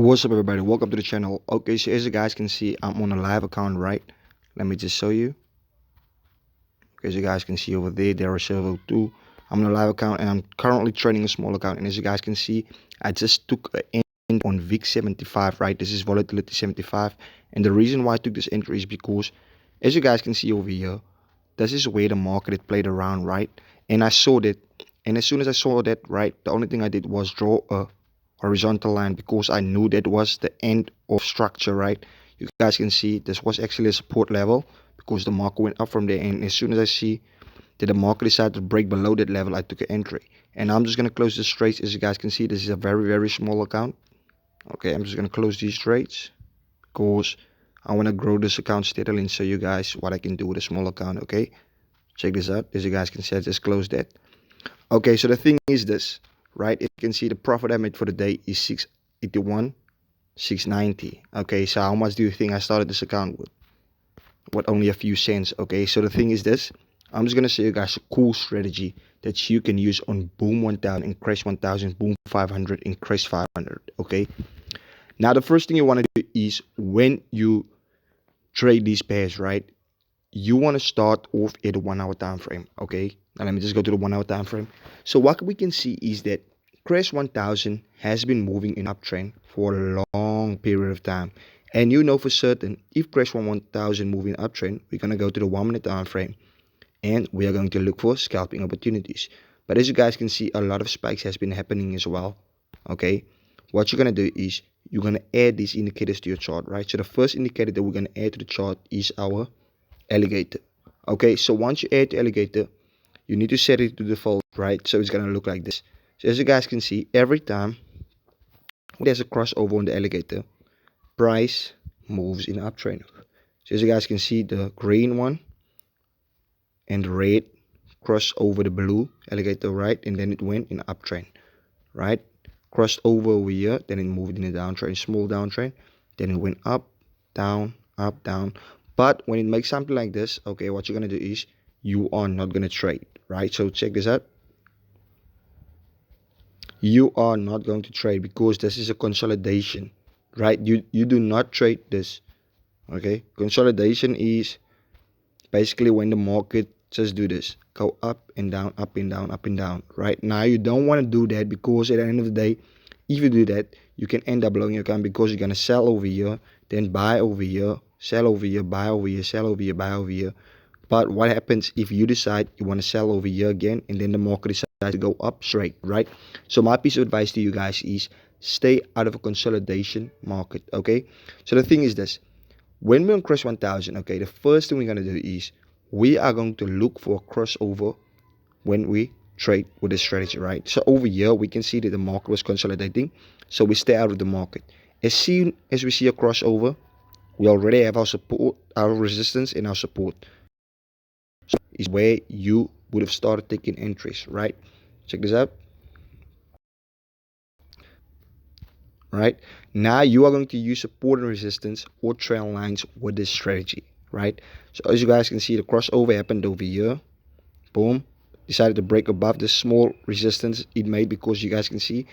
What's up, everybody? Welcome to the channel. Okay, so as you guys can see, I'm on a live account, right? Let me just show you. Okay, as you guys can see over there are server 2. I'm on a live account and I'm currently trading a small account. And as you guys can see, I just took an entry on VIX 75, right? This is volatility 75. And the reason why I took this entry is because, as you guys can see over here, this is where the market had played around, right? And I saw that. And as soon as I saw that, right, the only thing I did was draw a horizontal line because I knew that was the end of structure, right? You guys can see this was actually a support level because the market went up from there, and as soon as I see that the market decided to break below that level, I took an entry. And I'm just going to close this trades. As you guys can see, this is a very small account. Okay, I'm just going to close these trades because I want to grow this account steadily and show you guys what I can do with a small account. Okay, check this out. As you guys can see, I just closed that. Okay, so the thing is this, right? As you can see, the profit I made for the day is 681, 690. Okay, so how much do you think I started this account with? What, only a few cents? Okay, so the thing is this, I'm just gonna show you guys a cool strategy that you can use on boom 1000 and crash 1000, boom 500 and crash 500. Okay, now the first thing you want to do is when you trade these pairs, right, you want to start off at a 1 hour time frame. Okay, now let me just go to the 1 hour time frame. So what we can see is that crash 1000 has been moving in uptrend for a long period of time, and you know for certain if crash 1000 moving uptrend, we're going to go to the 1 minute time frame and we are going to look for scalping opportunities. But as you guys can see, a lot of spikes has been happening as well. Okay, what you're going to do is you're going to add these indicators to your chart, right? So the first indicator that we're going to add to the chart is our Alligator. Okay, so once you add the Alligator, you need to set it to default, right? So it's gonna look like this. So as you guys can see, every time there's a crossover on the Alligator, price moves in uptrend. So as you guys can see, the green one and the red crossed over the blue Alligator, right? And then it went in uptrend, right? Crossed over here, then it moved in a downtrend, small downtrend, then it went up, down, up, down. But when it makes something like this, okay, what you're going to do is you are not going to trade, right? So check this out. You are not going to trade because this is a consolidation, right? You do not trade this, okay? Consolidation is basically when the market just do this, go up and down, up and down, up and down, right? Now you don't want to do that because at the end of the day, if you do that, you can end up blowing your account because you're going to sell over here, then buy over here, sell over here, buy over here, sell over here, buy over here. But what happens if you decide you want to sell over here again and then the market decides to go up straight, right? So my piece of advice to you guys is stay out of a consolidation market, okay? So the thing is this, when we're on crash 1000, okay, the first thing we're going to do is we are going to look for a crossover when we trade with this strategy, right? So over here, we can see that the market was consolidating. So we stay out of the market. As soon as we see a crossover, we already have our support, our resistance, and our support. So is where you would have started taking entries, right? Check this out. Right now, you are going to use support and resistance or trail lines with this strategy, right? So as you guys can see, the crossover happened over here. Boom. Decided to break above the small resistance it made because you guys can see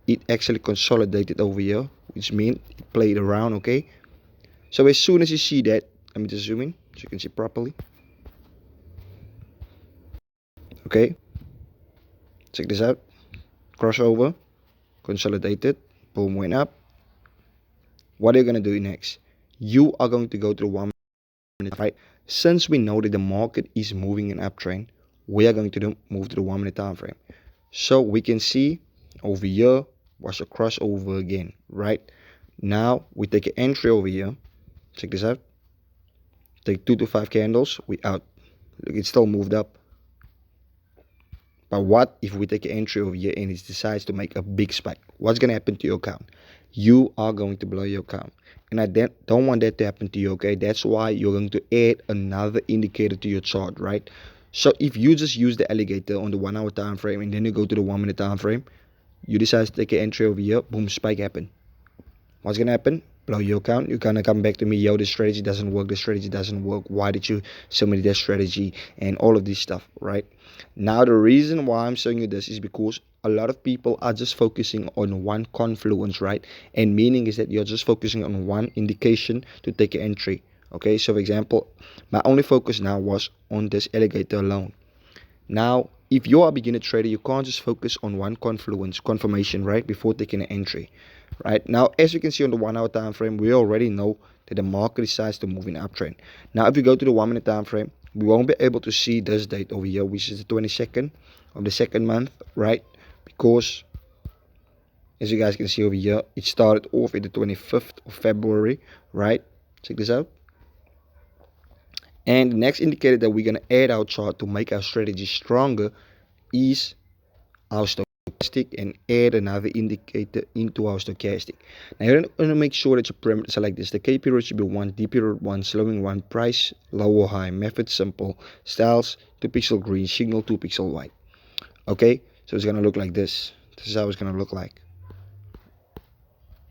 it actually consolidated over here, which means it played around. Okay, so as soon as you see that, let me just zoom in so you can see properly. Okay, check this out. Crossover, consolidated, boom, went up. What are you going to do next? You are going to go to the 1 minute, right? Since we know that the market is moving in uptrend, we are going to move to the 1 minute time frame. So we can see over here was a crossover again, right? Now we take an entry over here. Check this out. Take 2 to 5 candles, we out. Look, it still moved up. But what if we take an entry over here and it decides to make a big spike? What's going to happen to your account? You are going to blow your account. And I don't want that to happen to you, okay? That's why you're going to add another indicator to your chart, right? So if you just use the Alligator on the 1 hour time frame and then you go to the 1 minute time frame, you decide to take an entry over here, boom, spike happen. What's going to happen? Blow your account. You're going to come back to me, yo, this strategy doesn't work, this strategy doesn't work. Why did you sell me that strategy? And all of this stuff, right? Now, the reason why I'm showing you this is because a lot of people are just focusing on one confluence, right? And meaning is that you're just focusing on one indication to take an entry. Okay, so for example, my only focus now was on this alligator alone. Now, if you are a beginner trader, you can't just focus on one confirmation, right, before taking an entry, right? Now, as you can see on the 1 hour time frame, we already know that the market decides to move in uptrend. Now, if you go to the 1 minute time frame, we won't be able to see this date over here, which is the 22nd of the second month, right? Because as you guys can see over here, it started off at the 25th of February, right? Check this out. And the next indicator that we're going to add our chart to make our strategy stronger is our stochastic, and add another indicator into our stochastic. Now you're going to make sure that your parameters are like this. The K period should be 1, D period 1, slowing 1, price low or high, method simple, styles 2 pixel green, signal 2 pixel white. Okay, so it's going to look like this. This is how it's going to look like.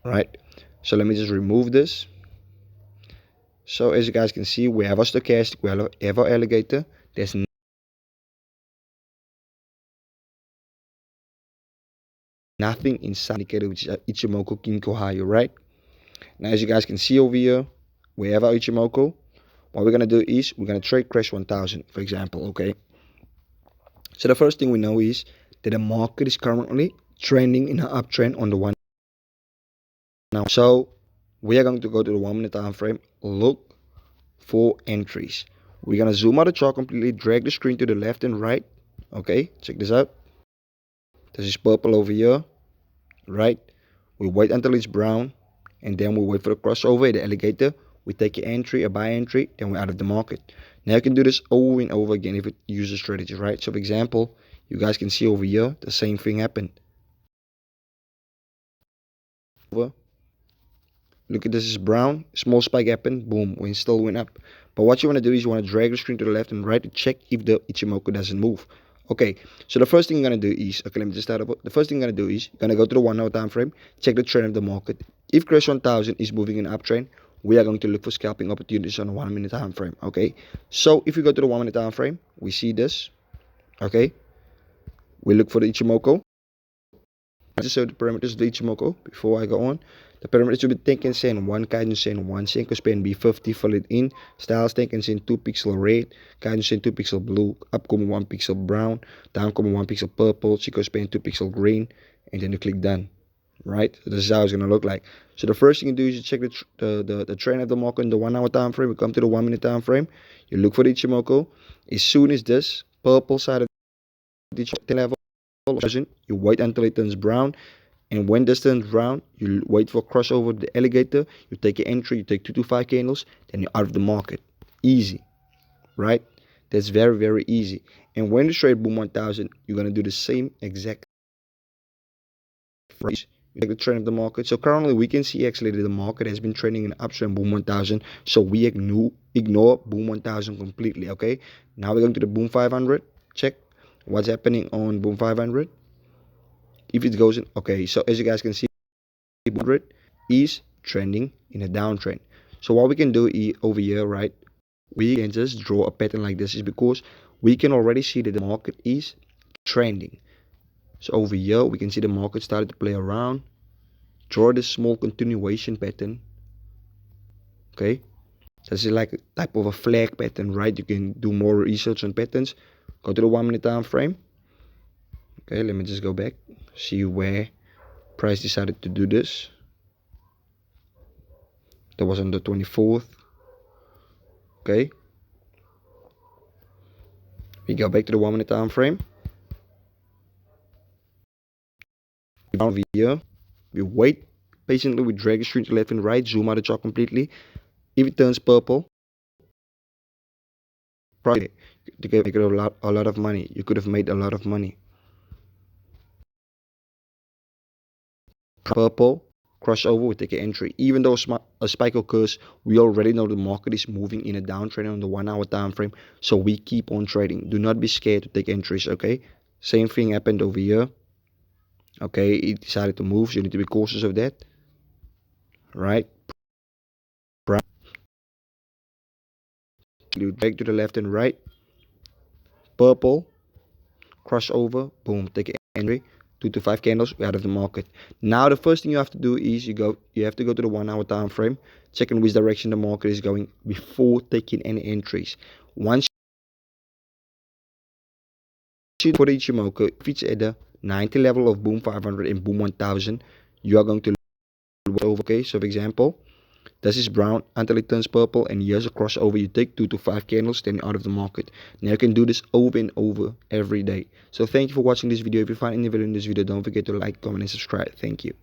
Right, so let me just remove this. So as you guys can see, we have a stochastic, we have our alligator. There's nothing inside indicator, which is Ichimoku Kinko higher, right? Now as you guys can see over here, we have our Ichimoku. What we're gonna do is we're gonna trade crash 1000, for example. Okay, so the first thing we know is that the market is currently trending in an uptrend on the one now. So we are going to go to the 1 minute time frame, look for entries. We're gonna zoom out the chart completely, drag the screen to the left and right. Okay, check this out. This is purple over here, right? We wait until it's brown, and then we wait for the crossover, the alligator. We take an entry, a buy entry, then we're out of the market. Now you can do this over and over again if it uses strategy, right? So for example, you guys can see over here, the same thing happened. Over. Look at this, is brown, small spike happened, boom, we still went up. But what you want to do is you want to drag the screen to the left and right to check if the Ichimoku doesn't move. Okay, so the first thing you're going to do is, okay, let me just start over. The first thing you're going to do is, you're going to go to the 1 hour time frame, check the trend of the market. If Crash 1000 is moving in an uptrend, we are going to look for scalping opportunities on a 1 minute time frame, okay? So if you go to the 1 minute time frame, we see this, okay? We look for the Ichimoku. Just show the parameters of the Ichimoku before I go on. The parameters will be Tenkan Sen 1, Kaijun Sen 1, Senko Span B50, fill it in. Styles Tenkan Sen 2 pixel red, Kaijun Sen 2 pixel blue, up 1 pixel brown, down 1 pixel purple, Chico Span 2 pixel green, and then you click done. Right? So this is how it's going to look like. So the first thing you do is you check the trend of the market in the 1 hour time frame. You come to the 1 minute time frame. You look for the Ichimoku. As soon as this purple side of the level, you wait until it turns brown. And when this turns brown, you wait for crossover the alligator. You take an entry, you take 2 to 5 candles, then you're out of the market. Easy, right? That's very, very easy. And when the trade boom 1000, you're going to do the same exact phrase. You take the trend of the market. So currently we can see actually that the market has been trading in uptrend boom 1000. So we ignore boom 1000 completely, okay? Now we're going to the boom 500. Check what's happening on boom 500. If it goes in, okay, so as you guys can see, 100 is trending in a downtrend. So what we can do over here, right, we can just draw a pattern like this, is because we can already see that the market is trending. So over here we can see the market started to play around, draw this small continuation pattern. Okay, this is like a type of a flag pattern, right? You can do more research on patterns. Go to the 1 minute time frame. Okay, let me just go back, see where price decided to do this. That was on the 24th. Okay, we go back to the 1 minute time frame. Down here, we wait patiently, we drag the screen to left and right, zoom out the chart completely. If it turns purple, profit. You could make a lot of money. You could have made a lot of money. Purple, crossover, we take an entry. Even though a spike occurs, we already know the market is moving in a downtrend on the 1 hour time frame. So we keep on trading. Do not be scared to take entries, okay? Same thing happened over here. Okay, it decided to move, so you need to be cautious of that. Right? You drag to the left and right. Purple, crossover, boom, take an entry. 2 to 5 candles, we're out of the market. Now the first thing you have to do is you have to go to the 1 hour time frame, check in which direction the market is going before taking any entries. Once you for the Ichimoku, if it's at the 90 level of boom 500 and boom 1000, you are going to over. Okay, so for example, this is brown until it turns purple, and here's a crossover. You take 2 to 5 candles, then out of the market. Now you can do this over and over every day. So thank you for watching this video. If you find any value in this video, don't forget to like, comment, and subscribe. Thank you.